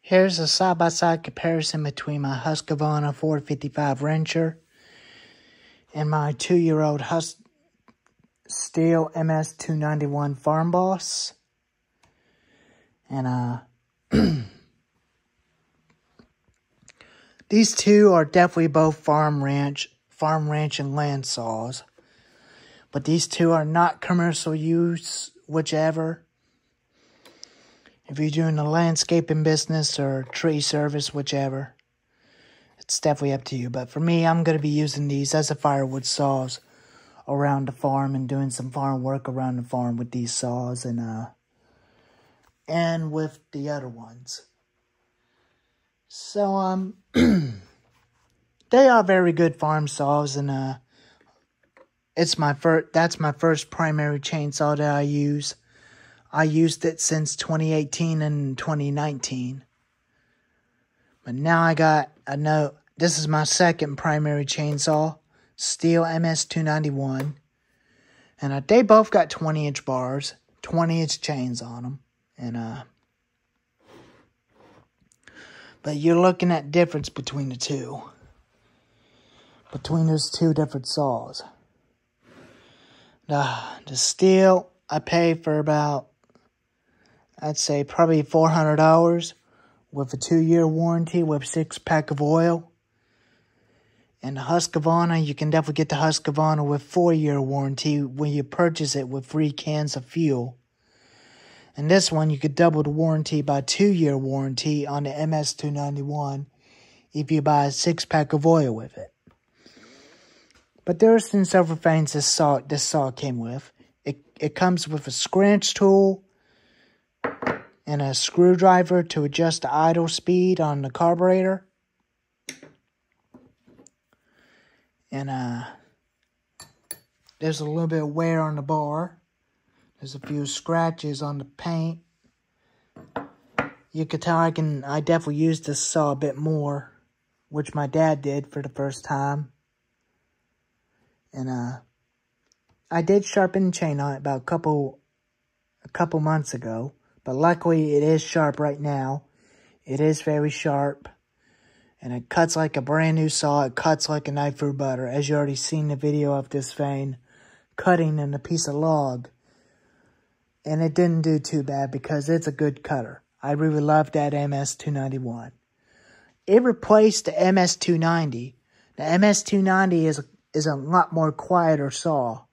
Here's a side-by-side comparison between my Husqvarna 455 wrencher and my 2-year-old Stihl MS291 Farm Boss. And these two are definitely both farm ranch and land saws. But these two are not commercial use, whichever. If you're doing a landscaping business or tree service, whichever, it's definitely up to you. But for me, I'm going to be using these as a firewood saws around the farm and doing some farm work around the farm with these saws and with the other ones. So, they are very good farm saws, and that's my first primary chainsaw that I use. I used it since 2018 and 2019. But now I got this is my second primary chainsaw, Stihl MS291. And they both got 20-inch bars, 20-inch chains on them. And but you're looking at difference between the two. Between those two different saws. The Stihl, I pay for about, I'd say probably $400 with a 2-year warranty with 6-pack of oil. And the Husqvarna, you can definitely get the Husqvarna with 4-year warranty when you purchase it with free cans of fuel. And this one, you could double the warranty by 2-year warranty on the MS291 if you buy a 6-pack of oil with it. But there are some several things this saw came with. It comes with a scratch tool and a screwdriver to adjust the idle speed on the carburetor. And there's a little bit of wear on the bar. There's a few scratches on the paint. You could tell I definitely used this saw a bit more, which my dad did for the first time. And I did sharpen the chain on it about a couple months ago. But luckily, it is sharp right now. It is very sharp. And it cuts like a brand new saw. It cuts like a knife through butter. As you already seen the video of this vein cutting in a piece of log. And it didn't do too bad because it's a good cutter. I really love that MS291. It replaced the MS290. The MS290 is a lot more quieter saw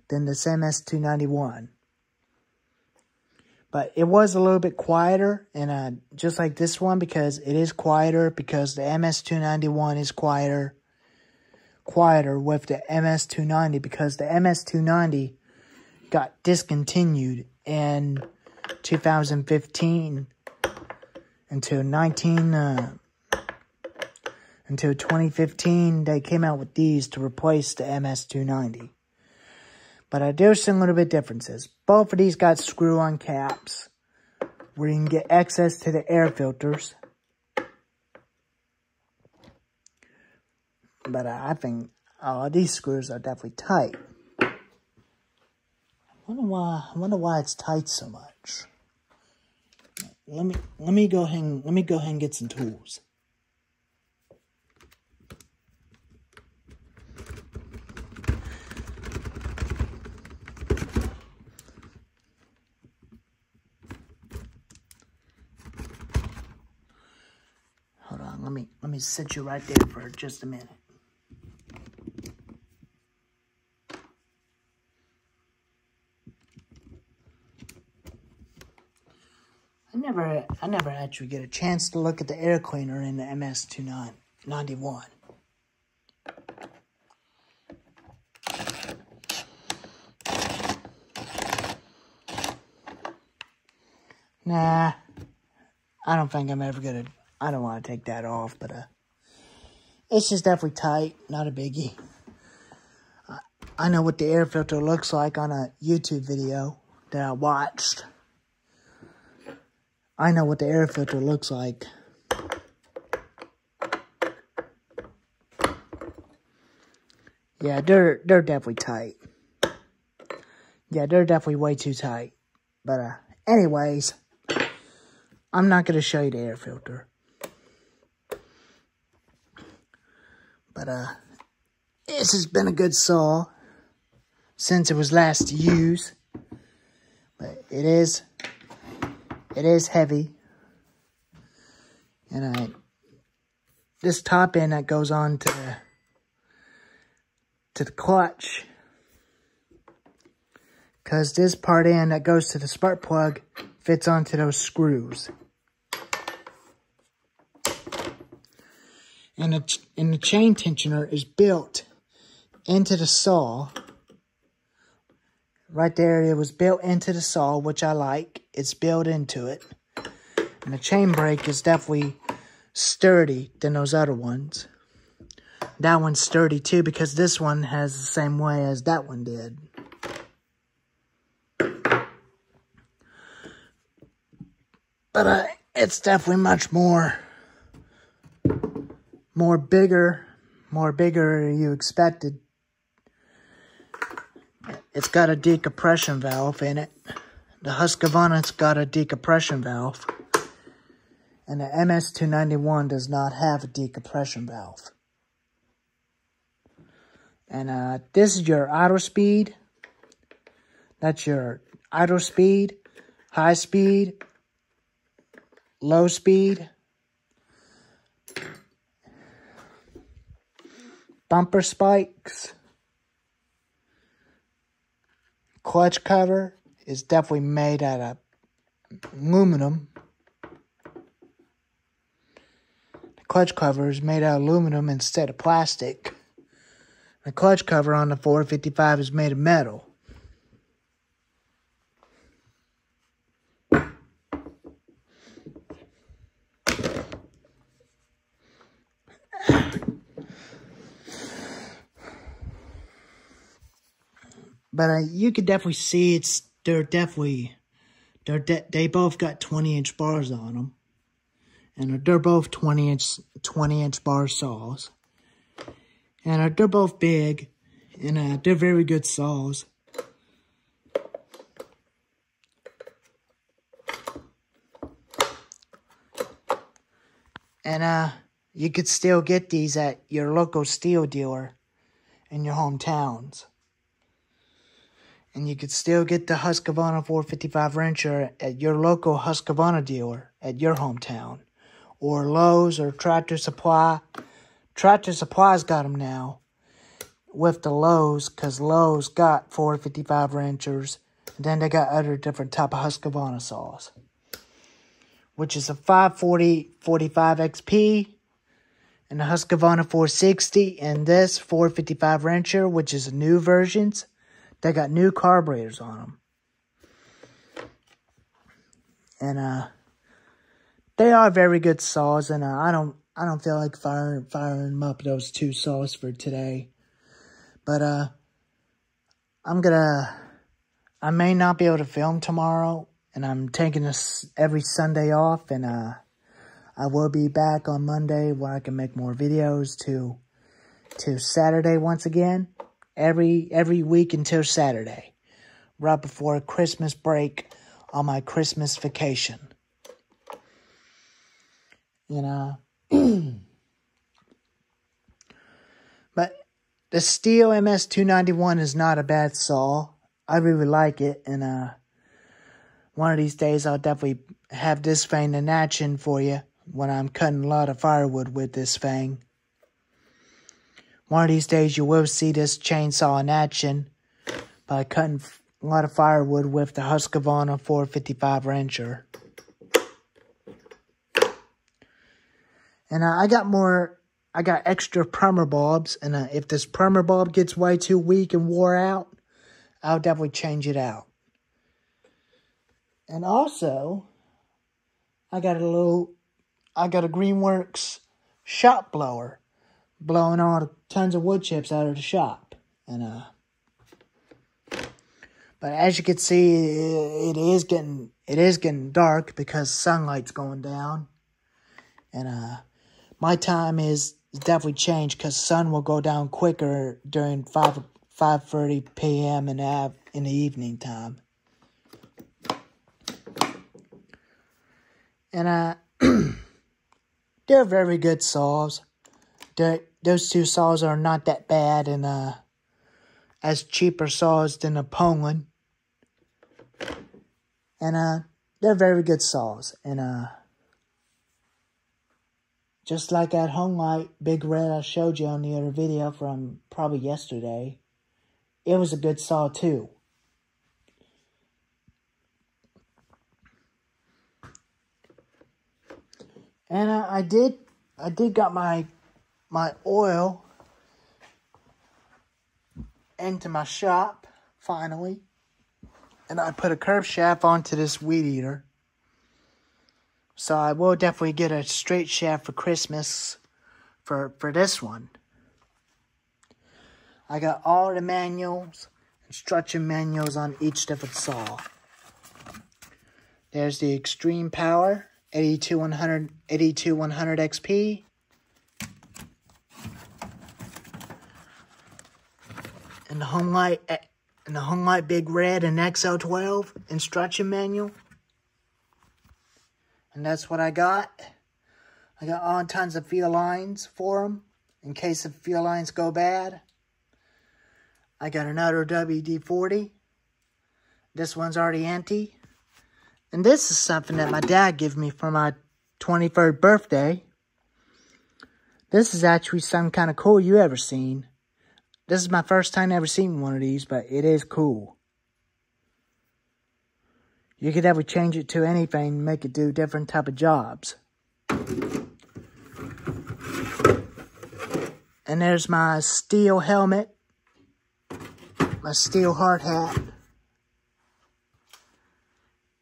than this MS291. But it was a little bit quieter, and just like this one, because it is quieter, because the MS291 is quieter with the MS290, because the MS290 got discontinued in 2015 until 2015. They came out with these to replace the MS290. But there's some little bit differences. Both of these got screw-on caps where you can get access to the air filters. But I think these screws are definitely tight. I wonder why it's tight so much. Let me go ahead and get some tools. Hold on, let me sit you right there for just a minute. I never actually get a chance to look at the air cleaner in the MS291. Nah, I don't think I'm ever gonna. I don't want to take that off, but it's just definitely tight, not a biggie. I know what the air filter looks like on a YouTube video that I watched. I know what the air filter looks like. Yeah, they're definitely tight. Yeah, they're definitely way too tight. But anyways, I'm not going to show you the air filter. But, this has been a good saw since it was last used. But it is heavy. And this top end that goes on to the clutch, because this part end that goes to the spark plug fits onto those screws. And the chain tensioner is built into the saw. Right there, it was built into the saw, which I like. It's built into it. And the chain brake is definitely sturdy than those other ones. That one's sturdy too, because this one has the same way as that one did. But it's definitely much more bigger than you expected. It's got a decompression valve in it. The Husqavra's got a decompression valve. And the MS291 does not have a decompression valve. And this is your idle speed. That's your idle speed, high speed, low speed, bumper spikes. Clutch cover is definitely made out of aluminum. The clutch cover is made out of aluminum instead of plastic. The clutch cover on the 455 is made of metal. But you could definitely see they both got 20-inch bars on them. And they're both 20-inch bar saws. And they're both big, and they're very good saws. And you could still get these at your local stihl dealer in your hometowns. And you could still get the Husqvarna 455 wrencher at your local Husqvarna dealer at your hometown. Or Lowe's or Tractor Supply. Tractor Supply's got them now with the Lowe's, because Lowe's got 455 wrenchers. And then they got other different type of Husqvarna saws, which is a 540 45 XP and the Husqvarna 460 and this 455 wrencher, which is new versions. They got new carburetors on them. And they are very good saws, and I don't feel like firing them up, those two saws, for today. But I may not be able to film tomorrow, and I'm taking this every Sunday off, and I will be back on Monday where I can make more videos to Saturday once again. Every week until Saturday, right before Christmas break on my Christmas vacation. You know. But the Stihl MS291 is not a bad saw. I really like it, and one of these days I'll definitely have this thing in action for you when I'm cutting a lot of firewood with this thing. One of these days you will see this chainsaw in action by cutting a lot of firewood with the Husqvarna 455 wrencher. And I got extra primer bulbs, and if this primer bulb gets way too weak and wore out, I'll definitely change it out. And also, I got a Greenworks shop blower, blowing all the tons of wood chips out of the shop. And but as you can see, it is getting dark because sunlight's going down. And my time is definitely changed because sun will go down quicker during 5:30 p.m. in the evening time. And they're very good saws. Those two saws are not that bad, and as cheaper saws than a Poland. And they're very good saws. And just like that Home Light Big Red I showed you on the other video from probably yesterday, it was a good saw too. And I did got my oil into my shop finally, and I put a curved shaft onto this weed eater. So I will definitely get a straight shaft for Christmas for this one. I got all the manuals, instruction manuals on each different saw. There's the Extreme Power 82100 XP. And the Home Light Big Red and XL12 instruction manual. And that's what I got. I got all tons of fuel lines for them in case the fuel lines go bad. I got another WD-40. This one's already empty. And this is something that my dad gave me for my 23rd birthday. This is actually some kind of cool you ever seen. This is my first time ever seeing one of these, but it is cool. You could ever change it to anything and make it do different type of jobs. And there's my steel helmet. My steel hard hat.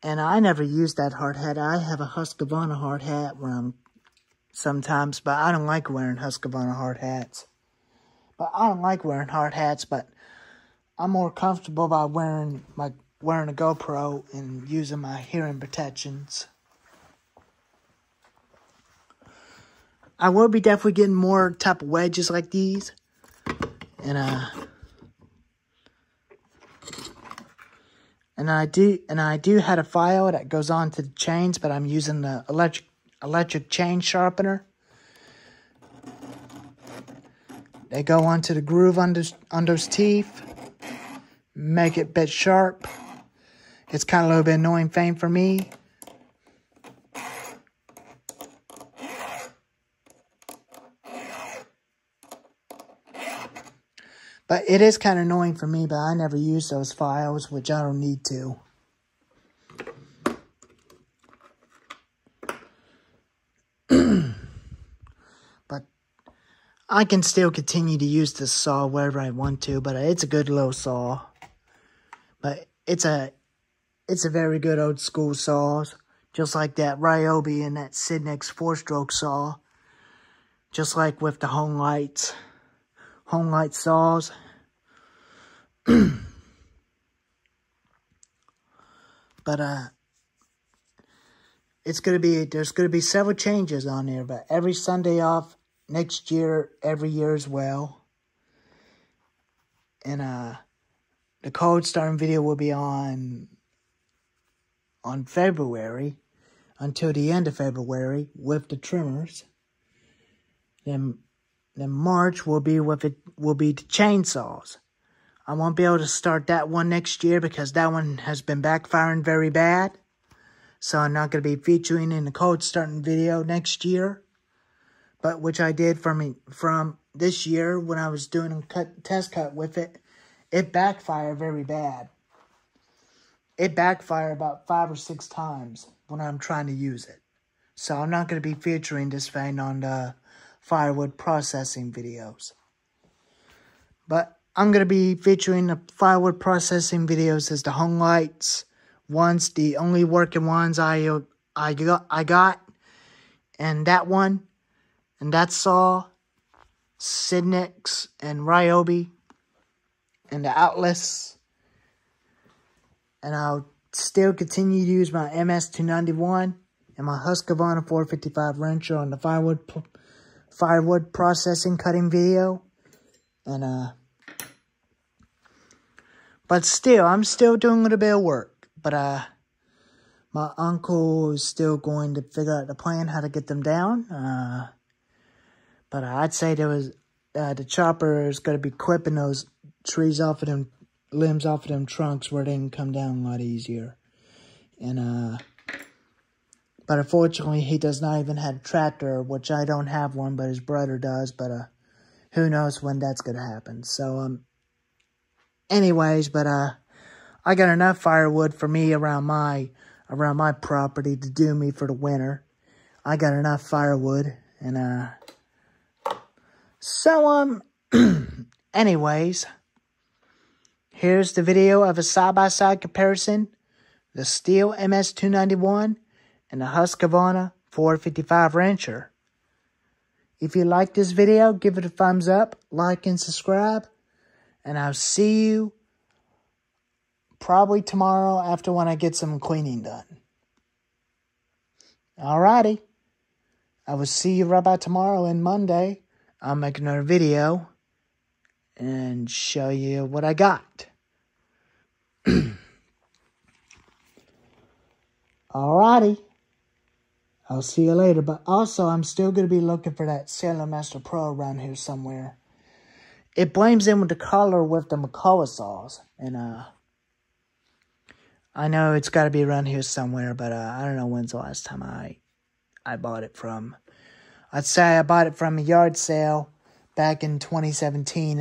And I never use that hard hat. I have a Husqavra hard hat sometimes, but I don't like wearing Husqavra hard hats. But I'm more comfortable by wearing a GoPro and using my hearing protections. I will be definitely getting more type of wedges like these. And I do have a file that goes on to the chains, but I'm using the electric chain sharpener. They go onto the groove under his teeth, make it a bit sharp. It's kind of a little bit annoying thing for me. But it is kind of annoying for me, but I never use those files, which I don't need to. But I can still continue to use this saw wherever I want to, but it's a good little saw. But it's a very good old school saw, just like that Ryobi and that Sidnex 4-stroke saw. Just like with the Home Light saws. But there's gonna be several changes on there, but every Sunday off next year, every year as well. And the cold starting video will be on February until the end of February with the trimmers. Then March will be the chainsaws. I won't be able to start that one next year because that one has been backfiring very bad. So I'm not going to be featuring in the cold starting video next year. But which I did from this year when I was doing a test cut with it. It backfired very bad. It backfired about 5 or 6 times when I'm trying to use it. So I'm not going to be featuring this thing on the firewood processing videos. But I'm going to be featuring the firewood processing videos as the Home Lights ones, the only working ones I got. And that one, and that saw, Sidnex and Ryobi, and the outlets. And I'll still continue to use my MS291 and my Husqavra 455 wrencher on the firewood processing cutting video. And but still, I'm still doing a little bit of work. But My uncle is still going to figure out the plan how to get them down. But I'd say the chopper is going to be clipping those trees off of them, limbs off of them trunks where they can come down a lot easier. And, but unfortunately, he does not even have a tractor, which I don't have one, but his brother does. But, who knows when that's going to happen. So, anyways, but, I got enough firewood for me around my property to do me for the winter. I got enough firewood, and, so, anyways, here's the video of a side-by-side comparison, the Stihl MS-291 and the Husqvarna 455 Rancher. If you like this video, give it a thumbs up, like, and subscribe, and I'll see you probably tomorrow after when I get some cleaning done. Alrighty. I will see you right about tomorrow and Monday. I'll make another video and show you what I got. Alrighty. I'll see you later. But also, I'm still going to be looking for that Sailor Master Pro around here somewhere. It blends in with the color with the McCullough saws. And, I know it's got to be around here somewhere, but I don't know when's the last time I bought it from. I'd say I bought it from a yard sale back in 2017.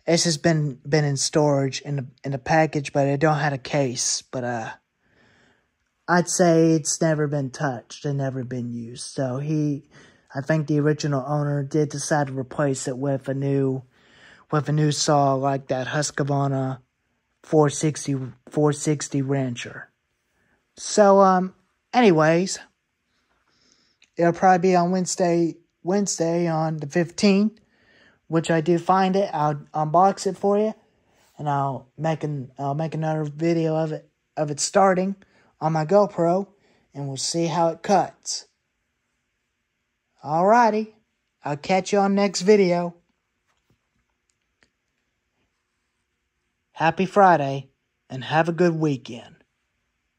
It's just been in storage in the package, but it don't have a case. But I'd say it's never been touched and never been used. So I think the original owner did decide to replace it with a new saw like that Husqvarna 460 Rancher. So, anyways, it'll probably be on Wednesday on the 15th, which I do find it. I'll unbox it for you, and I'll make another video of it starting on my GoPro, and we'll see how it cuts. Alrighty, I'll catch you on next video. Happy Friday, and have a good weekend.